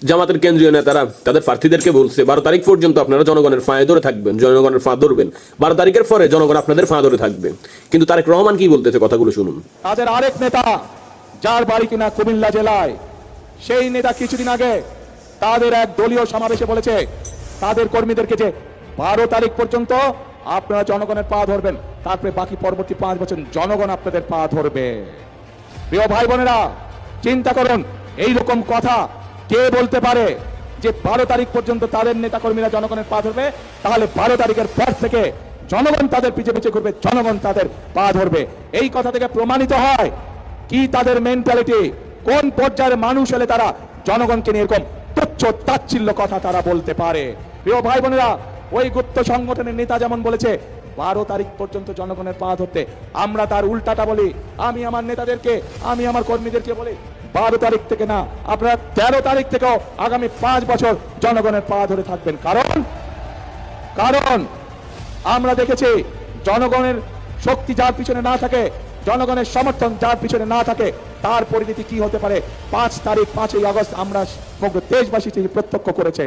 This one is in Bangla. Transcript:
জামাতের কেন্দ্রীয় নেতারা তাদের প্রার্থীদেরকে বলছে 12 তারিখ পর্যন্ত আপনারা জনগণের ফাঁয়ে ধরে থাকবেন, জনগণের ফা ধরবেন, 12 তারিখের পরে জনগণ আপনাদের ফা ধরে থাকবে। কিন্তু তারেক রহমান কি বলতেছে, কথাগুলো শুনুন। তাদের আরেক নেতা যার বাড়ি কিনা কুমিল্লা জেলায়, সেই নেতা কিছুদিন আগে তাদের এক দলীয় সমাবেশে বলেছে তাদের কর্মীদেরকে যে 12 তারিখ পর্যন্ত আপনারা জনগণের পা ধরবেন, তারপরে বাকি পরবর্তী 5 বছর জনগণ আপনাদের পা ধরবে। প্রিয় ভাই বোনেরা, চিন্তা করুন, এইরকম কথা কে বলতে পারে যে 12 তারিখ পর্যন্ত তাদের নেতা কর্মীরা জনগণের পা ধরবে, তাহলে 12 তারিখের পর থেকে জনগণ তাদের পিছে পিছে ঘুরবে, জনগণ তাদের পা ধরবে। এই কথা থেকে প্রমাণিত হয় কি তাদের মেন্টালিটি, কোন পর্যায়ের মানুষ হলে তারা জনগণকে নিয়ে এরকম তুচ্ছ তাচ্ছিল্য কথা তারা বলতে পারে। প্রিয় ভাই বোনেরা, ওই গুপ্ত সংগঠনের নেতা যেমন বলেছে 12 তারিখ পর্যন্ত জনগণের পা ধরতে, আমরা তার উল্টাটা বলি। আমি আমার নেতাদেরকে, আমি আমার কর্মীদেরকে বলি 12 তারিখ থেকে না, আপনারা 13 তারিখ থেকেও আগামী 5 বছর জনগণের পা ধরে থাকবেন। কারণ আমরা দেখেছি জনগণের শক্তি যার পিছনে না থাকে, জনগণের সমর্থন যার পিছনে না থাকে, তার পরিণতি কি হতে পারে 5 তারিখ 5ই আগস্ট আমরা সমগ্র দেশবাসী প্রত্যক্ষ করেছে।